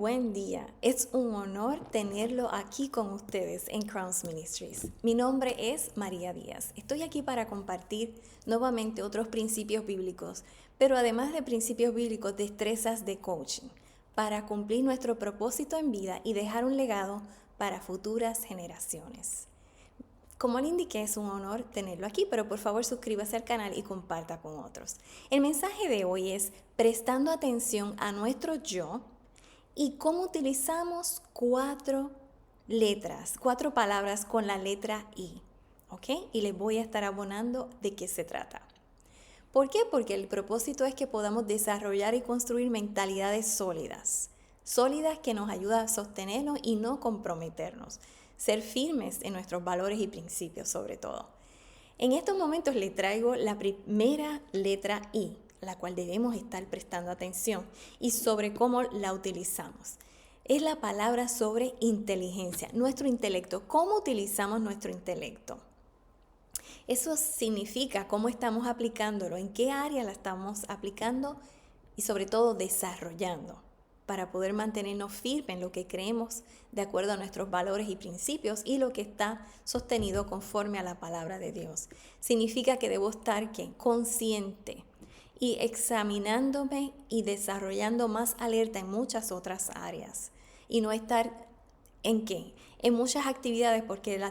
buen día. Es un honor tenerlo aquí con ustedes en Crowns Ministries. Mi nombre es María Díaz. Estoy aquí para compartir nuevamente otros principios bíblicos, pero además de principios bíblicos, destrezas de coaching para cumplir nuestro propósito en vida y dejar un legado para futuras generaciones. Como le indiqué, es un honor tenerlo aquí, pero por favor suscríbase al canal y comparta con otros. El mensaje de hoy es prestando atención a nuestro yo y cómo utilizamos 4 letras, 4 palabras con la letra I, ¿ok? Y les voy a estar abonando de qué se trata. ¿Por qué? Porque el propósito es que podamos desarrollar y construir mentalidades sólidas que nos ayudan a sostenernos y no comprometernos, ser firmes en nuestros valores y principios sobre todo. En estos momentos les traigo la primera letra I, la cual debemos estar prestando atención y sobre cómo la utilizamos. Es la palabra sobre inteligencia, nuestro intelecto, cómo utilizamos nuestro intelecto. Eso significa cómo estamos aplicándolo, en qué área la estamos aplicando y sobre todo desarrollando para poder mantenernos firmes en lo que creemos de acuerdo a nuestros valores y principios y lo que está sostenido conforme a la palabra de Dios. Significa que debo estar consciente y examinándome y desarrollando más alerta en muchas otras áreas y no estar ¿en qué? En muchas actividades, porque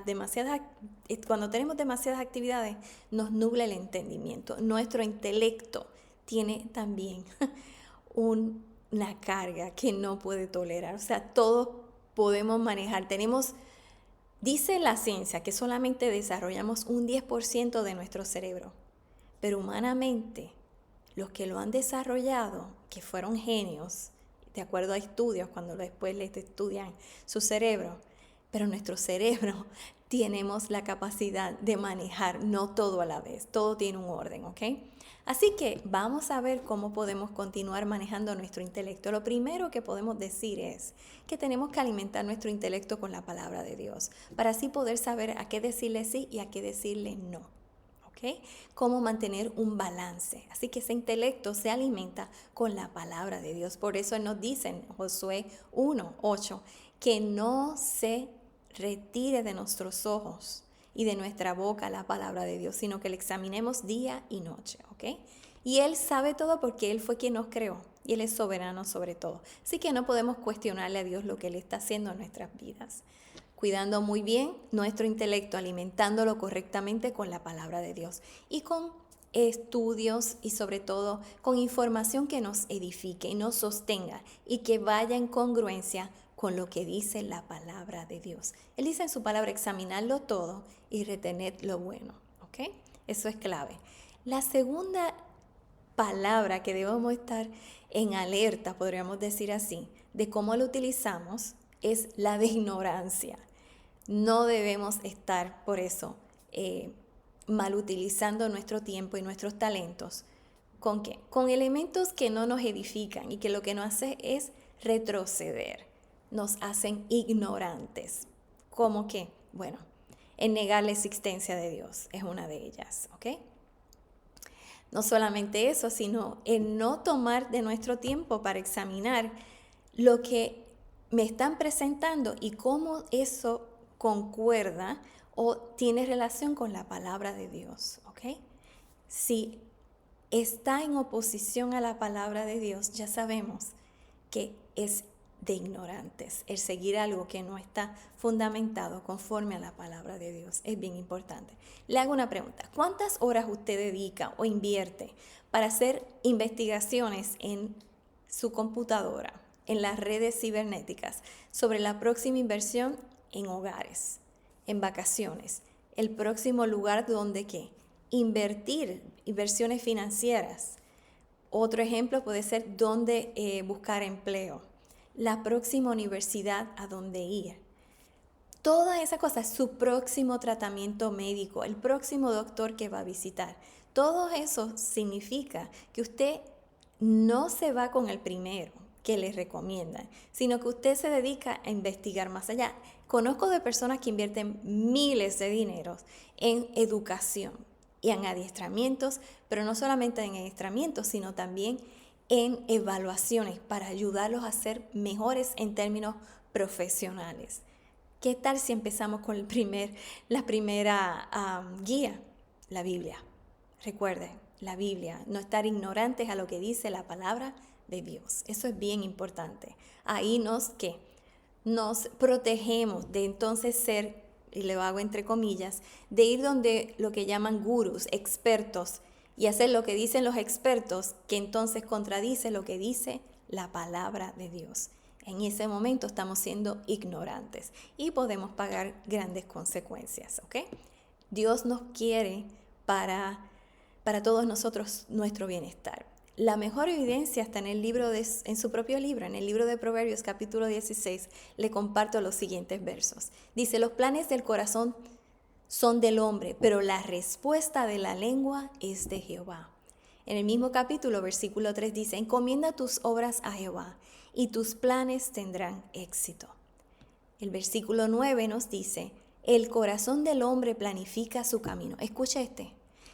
cuando tenemos demasiadas actividades nos nubla el entendimiento. Nuestro intelecto tiene también una carga que no puede tolerar. O sea, todos podemos manejar. Dice la ciencia que solamente desarrollamos un 10% de nuestro cerebro, pero humanamente los que lo han desarrollado, que fueron genios, de acuerdo a estudios, cuando después les estudian su cerebro, pero nuestro cerebro tenemos la capacidad de manejar, no todo a la vez, todo tiene un orden, ¿ok? Así que vamos a ver cómo podemos continuar manejando nuestro intelecto. Lo primero que podemos decir es que tenemos que alimentar nuestro intelecto con la palabra de Dios, para así poder saber a qué decirle sí y a qué decirle no. ¿Okay? Cómo mantener un balance. Así que ese intelecto se alimenta con la palabra de Dios. Por eso nos dice en Josué 1:8 que no se retire de nuestros ojos y de nuestra boca la palabra de Dios, sino que la examinemos día y noche. ¿Okay? Y Él sabe todo porque Él fue quien nos creó y Él es soberano sobre todo. Así que no podemos cuestionarle a Dios lo que Él está haciendo en nuestras vidas. Cuidando muy bien nuestro intelecto, alimentándolo correctamente con la palabra de Dios y con estudios y sobre todo con información que nos edifique y nos sostenga y que vaya en congruencia con lo que dice la palabra de Dios. Él dice en su palabra examinarlo todo y retener lo bueno, ¿ok? Eso es clave. La segunda palabra que debemos estar en alerta, podríamos decir así, de cómo lo utilizamos es la de ignorancia. No debemos estar, por eso, mal utilizando nuestro tiempo y nuestros talentos. ¿Con qué? Con elementos que no nos edifican y que lo que nos hace es retroceder. Nos hacen ignorantes. ¿Cómo qué? Bueno, en negar la existencia de Dios es una de ellas, ¿ok? No solamente eso, sino en no tomar de nuestro tiempo para examinar lo que me están presentando y cómo eso concuerda o tiene relación con la palabra de Dios, ¿ok? Si está en oposición a la palabra de Dios, ya sabemos que es de ignorantes. El seguir algo que no está fundamentado conforme a la palabra de Dios es bien importante. Le hago una pregunta. ¿Cuántas horas usted dedica o invierte para hacer investigaciones en su computadora, en las redes cibernéticas, sobre la próxima inversión en hogares, en vacaciones, el próximo lugar donde invertir, inversiones financieras? Otro ejemplo puede ser dónde buscar empleo, la próxima universidad a dónde ir. Todas esas cosas, su próximo tratamiento médico, el próximo doctor que va a visitar. Todo eso significa que usted no se va con el primero que les recomiendan, sino que usted se dedica a investigar más allá. Conozco de personas que invierten miles de dineros en educación y en adiestramientos, pero no solamente en adiestramientos, sino también en evaluaciones para ayudarlos a ser mejores en términos profesionales. ¿Qué tal si empezamos con la primera guía? La Biblia. Recuerden, la Biblia, no estar ignorantes a lo que dice la palabra de Dios. Eso es bien importante. Ahí nos protegemos de entonces ser, y lo hago entre comillas, de ir donde lo que llaman gurús, expertos, y hacer lo que dicen los expertos, que entonces contradice lo que dice la palabra de Dios. En ese momento estamos siendo ignorantes y podemos pagar grandes consecuencias, ¿ok? Dios nos quiere para todos nosotros nuestro bienestar. La mejor evidencia está en en su propio libro, en el libro de Proverbios capítulo 16, le comparto los siguientes versos. Dice, los planes del corazón son del hombre, pero la respuesta de la lengua es de Jehová. En el mismo capítulo, versículo 3 dice, encomienda tus obras a Jehová y tus planes tendrán éxito. El versículo 9 nos dice, el corazón del hombre planifica su camino. Escucha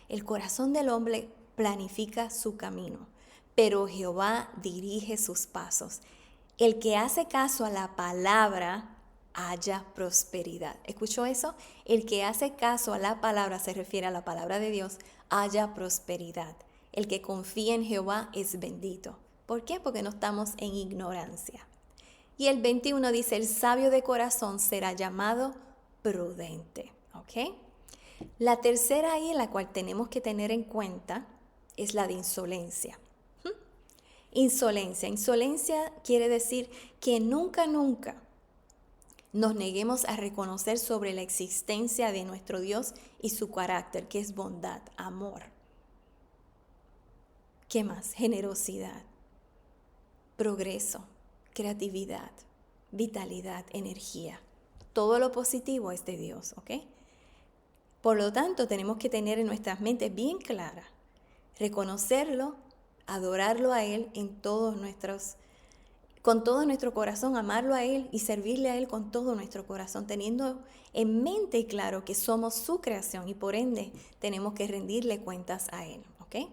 el corazón del hombre planifica su camino, pero Jehová dirige sus pasos. El que hace caso a la palabra haya prosperidad. ¿Escuchó eso? El que hace caso a la palabra, se refiere a la palabra de Dios, haya prosperidad. El que confía en Jehová es bendito. ¿Por qué? Porque no estamos en ignorancia. Y el 21 dice, el sabio de corazón será llamado prudente. ¿Ok? La tercera ahí en la cual tenemos que tener en cuenta es la de insolencia. Insolencia. Insolencia quiere decir que nunca nos neguemos a reconocer sobre la existencia de nuestro Dios y su carácter, que es bondad, amor. ¿Qué más? Generosidad, progreso, creatividad, vitalidad, energía. Todo lo positivo es de Dios, ¿ok? Por lo tanto, tenemos que tener en nuestras mentes bien clara, reconocerlo, adorarlo a Él con todo nuestro corazón, amarlo a Él y servirle a Él con todo nuestro corazón, teniendo en mente y claro que somos su creación y por ende tenemos que rendirle cuentas a Él, ¿ok?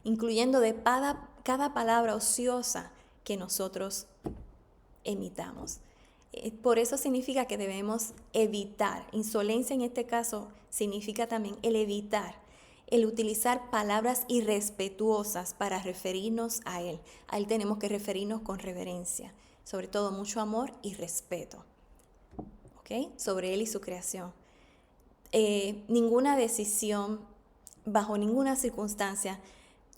Incluyendo de cada palabra ociosa que nosotros emitamos. Por eso significa que debemos evitar. Insolencia en este caso significa también el evitar, el utilizar palabras irrespetuosas para referirnos a Él. A Él tenemos que referirnos con reverencia, sobre todo mucho amor y respeto, ¿ok? Sobre Él y su creación. Ninguna decisión, bajo ninguna circunstancia,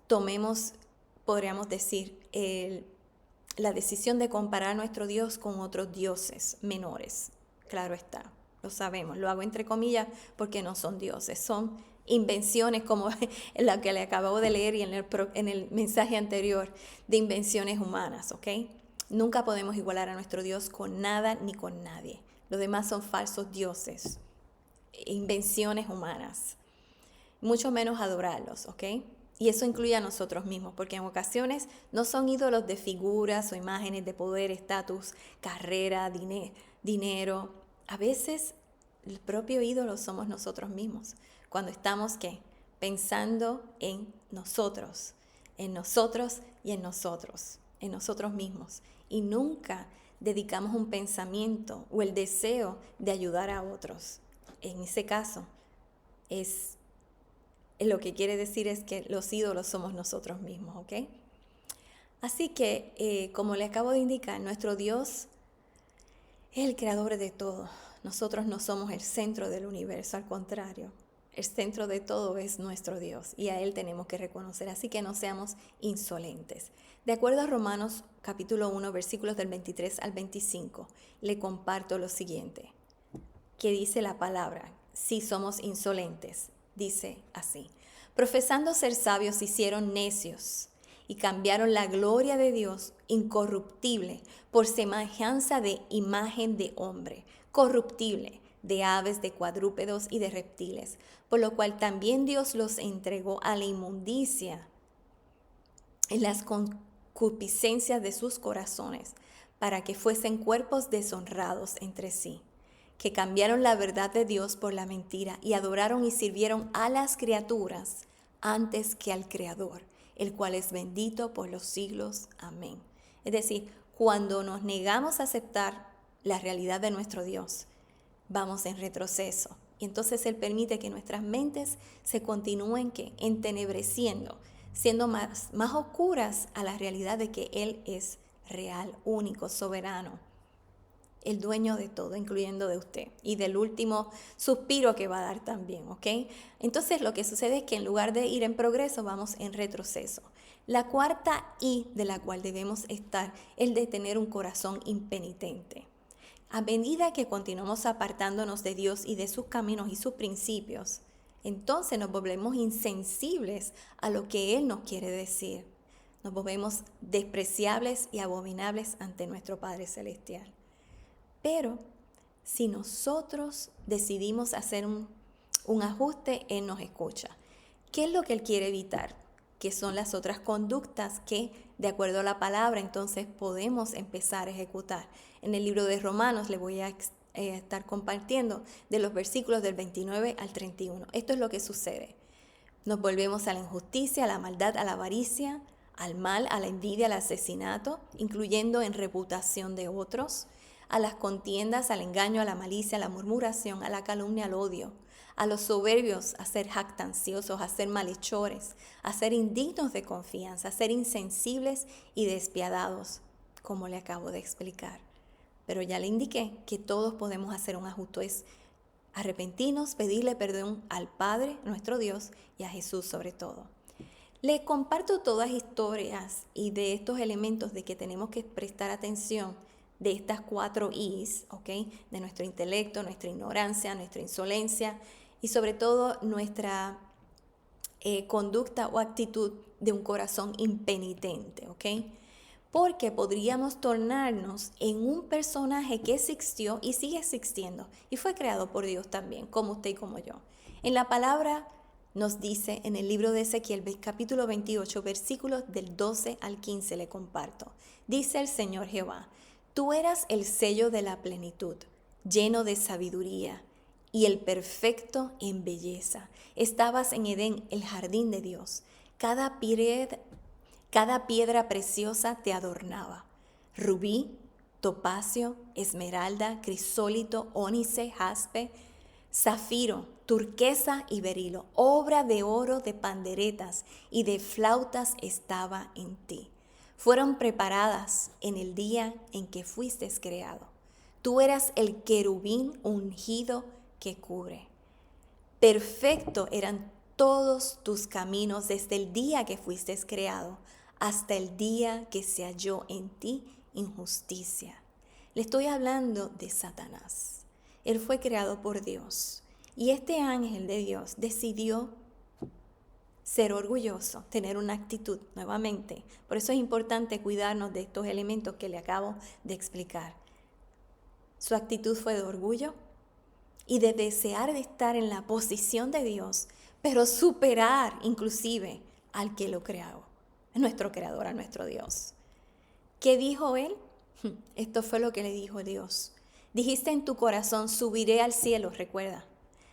tomemos, podríamos decir, la decisión de comparar a nuestro Dios con otros dioses menores. Claro está, lo sabemos, lo hago entre comillas porque no son dioses, son invenciones como la que le acabo de leer y en el mensaje anterior de invenciones humanas, ¿ok? Nunca podemos igualar a nuestro Dios con nada ni con nadie. Los demás son falsos dioses, invenciones humanas, mucho menos adorarlos, ¿ok? Y eso incluye a nosotros mismos, porque en ocasiones no son ídolos de figuras o imágenes de poder, estatus, carrera, dinero. A veces el propio ídolo somos nosotros mismos, cuando estamos ¿qué? Pensando en nosotros y en nosotros mismos. Y nunca dedicamos un pensamiento o el deseo de ayudar a otros. En ese caso, lo que quiere decir es que los ídolos somos nosotros mismos, ¿ok? Así que, como le acabo de indicar, nuestro Dios es el creador de todo. Nosotros no somos el centro del universo, al contrario. El centro de todo es nuestro Dios y a Él tenemos que reconocer. Así que no seamos insolentes. De acuerdo a Romanos capítulo 1, versículos del 23 al 25, le comparto lo siguiente. ¿Qué dice la palabra? Si somos insolentes. Dice así, profesando ser sabios se hicieron necios y cambiaron la gloria de Dios incorruptible por semejanza de imagen de hombre, corruptible, de aves, de cuadrúpedos y de reptiles, por lo cual también Dios los entregó a la inmundicia en las concupiscencias de sus corazones, para que fuesen cuerpos deshonrados entre sí, que cambiaron la verdad de Dios por la mentira y adoraron y sirvieron a las criaturas antes que al Creador, el cual es bendito por los siglos. Amén. Es decir, cuando nos negamos a aceptar la realidad de nuestro Dios, vamos en retroceso. Y entonces Él permite que nuestras mentes se continúen entenebreciendo, siendo más oscuras a la realidad de que Él es real, único, soberano, el dueño de todo, incluyendo de usted, y del último suspiro que va a dar también, ¿ok? Entonces lo que sucede es que en lugar de ir en progreso, vamos en retroceso. La cuarta I de la cual debemos estar es de tener un corazón impenitente. A medida que continuamos apartándonos de Dios y de sus caminos y sus principios, entonces nos volvemos insensibles a lo que Él nos quiere decir. Nos volvemos despreciables y abominables ante nuestro Padre Celestial. Pero si nosotros decidimos hacer un ajuste, Él nos escucha. ¿Qué es lo que Él quiere evitar? Que son las otras conductas que, de acuerdo a la palabra, entonces podemos empezar a ejecutar. En el libro de Romanos le voy a estar compartiendo de los versículos del 29 al 31. Esto es lo que sucede. Nos volvemos a la injusticia, a la maldad, a la avaricia, al mal, a la envidia, al asesinato, incluyendo en reputación de otros, a las contiendas, al engaño, a la malicia, a la murmuración, a la calumnia, al odio, a los soberbios, a ser jactanciosos, a ser malhechores, a ser indignos de confianza, a ser insensibles y despiadados, como le acabo de explicar. Pero ya le indiqué que todos podemos hacer un ajuste, es arrepentirnos, pedirle perdón al Padre, nuestro Dios, y a Jesús sobre todo. Le comparto todas historias y de estos elementos de que tenemos que prestar atención de estas 4 I's, ¿ok? De nuestro intelecto, nuestra ignorancia, nuestra insolencia y sobre todo nuestra conducta o actitud de un corazón impenitente, ¿ok? Porque podríamos tornarnos en un personaje que existió y sigue existiendo y fue creado por Dios también, como usted y como yo. En la palabra nos dice en el libro de Ezequiel, capítulo 28, versículos del 12 al 15 le comparto. Dice el Señor Jehová: Tú eras el sello de la plenitud, lleno de sabiduría, y el perfecto en belleza. Estabas en Edén, el jardín de Dios. Cada piedra preciosa te adornaba. Rubí, topacio, esmeralda, crisólito, ónice, jaspe, zafiro, turquesa y berilo. Obra de oro, de panderetas y de flautas estaba en ti. Fueron preparadas en el día en que fuiste creado. Tú eras el querubín ungido que cubre. Perfecto eran todos tus caminos desde el día que fuiste creado hasta el día que se halló en ti injusticia. Le estoy hablando de Satanás. Él fue creado por Dios y este ángel de Dios decidió ser orgulloso, tener una actitud nuevamente. Por eso es importante cuidarnos de estos elementos que le acabo de explicar. Su actitud fue de orgullo y de desear de estar en la posición de Dios, pero superar inclusive al que lo creó, a nuestro creador, a nuestro Dios. ¿Qué dijo él? Esto fue lo que le dijo Dios. Dijiste en tu corazón: subiré al cielo, recuerda.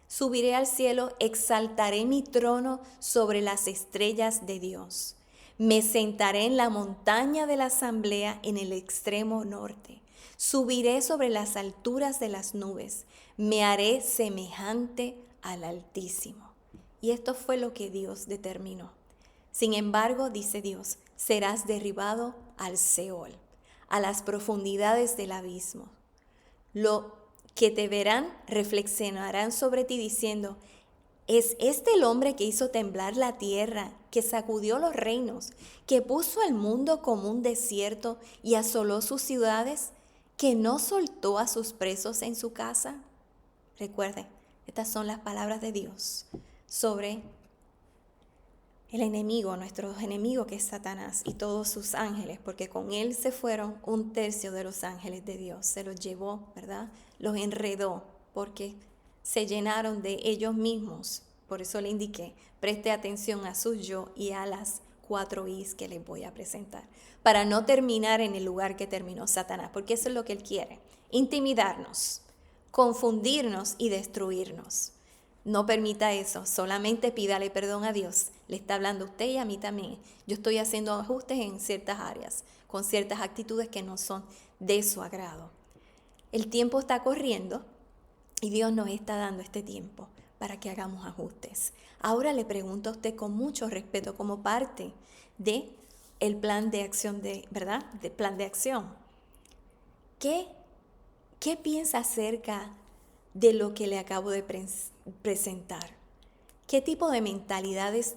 Subiré al cielo, exaltaré mi trono sobre las estrellas de Dios. Me sentaré en la montaña de la asamblea en el extremo norte. Subiré sobre las alturas de las nubes. Me haré semejante al Altísimo. Y esto fue lo que Dios determinó. Sin embargo, dice Dios, serás derribado al Seol, a las profundidades del abismo. Lo que te verán reflexionarán sobre ti diciendo: ¿es este el hombre que hizo temblar la tierra, que sacudió los reinos, que puso el mundo como un desierto y asoló sus ciudades, que no soltó a sus presos en su casa? Recuerden, estas son las palabras de Dios sobre el enemigo, nuestro enemigo que es Satanás y todos sus ángeles, porque con él se fueron 1/3 de los ángeles de Dios, se los llevó, ¿verdad? Los enredó porque se llenaron de ellos mismos. Por eso le indiqué, preste atención a sus yo y a las 4 I's que les voy a presentar, para no terminar en el lugar que terminó Satanás, porque eso es lo que él quiere: intimidarnos, confundirnos y destruirnos. No permita eso, solamente pídale perdón a Dios. Le está hablando a usted y a mí también. Yo estoy haciendo ajustes en ciertas áreas, con ciertas actitudes que no son de su agrado. El tiempo está corriendo y Dios nos está dando este tiempo para que hagamos ajustes. Ahora le pregunto a usted con mucho respeto como parte de el plan de acción ¿verdad? De plan de acción. ¿Qué piensa acerca de lo que le acabo de presentar? ¿Qué tipo de mentalidades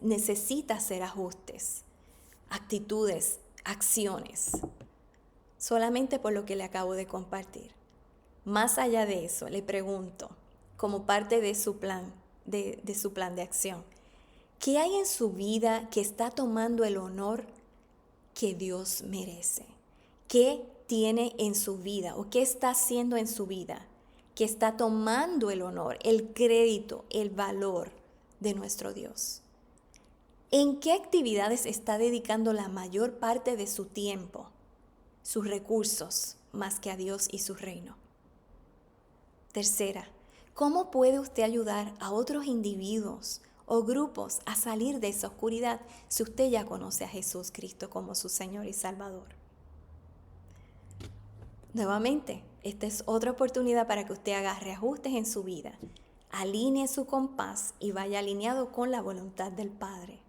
necesita hacer ajustes, actitudes, acciones? Solamente por lo que le acabo de compartir. Más allá de eso, le pregunto, como parte de su plan, de su plan de acción, ¿qué hay en su vida que está tomando el honor que Dios merece? ¿Qué tiene en su vida o qué está haciendo en su vida que está tomando el honor, el crédito, el valor de nuestro Dios? ¿En qué actividades está dedicando la mayor parte de su tiempo, sus recursos, más que a Dios y su reino? Tercera, ¿cómo puede usted ayudar a otros individuos o grupos a salir de esa oscuridad si usted ya conoce a Jesús Cristo como su Señor y Salvador? Nuevamente, esta es otra oportunidad para que usted haga reajustes en su vida, alinee su compás y vaya alineado con la voluntad del Padre.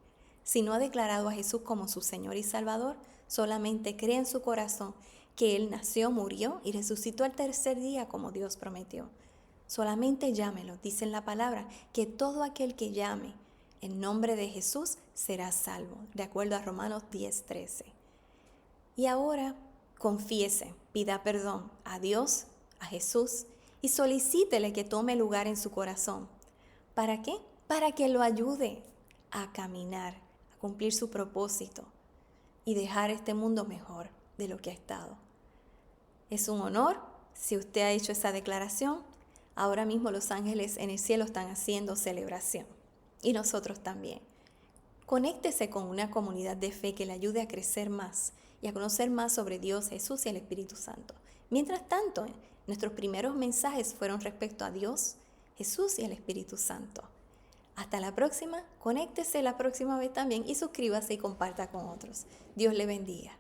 Si no ha declarado a Jesús como su Señor y Salvador, solamente cree en su corazón que Él nació, murió y resucitó al tercer día como Dios prometió. Solamente llámelo, dice en la palabra, que todo aquel que llame en nombre de Jesús será salvo, de acuerdo a Romanos 10:13. Y ahora confiese, pida perdón a Dios, a Jesús y solicítele que tome lugar en su corazón. ¿Para qué? Para que lo ayude a caminar, a cumplir su propósito y dejar este mundo mejor de lo que ha estado. Es un honor si usted ha hecho esa declaración. Ahora mismo los ángeles en el cielo están haciendo celebración y nosotros también. Conéctese con una comunidad de fe que le ayude a crecer más y a conocer más sobre Dios, Jesús y el Espíritu Santo. Mientras tanto, nuestros primeros mensajes fueron respecto a Dios, Jesús y el Espíritu Santo. Hasta la próxima, conéctese la próxima vez también y suscríbase y comparta con otros. Dios le bendiga.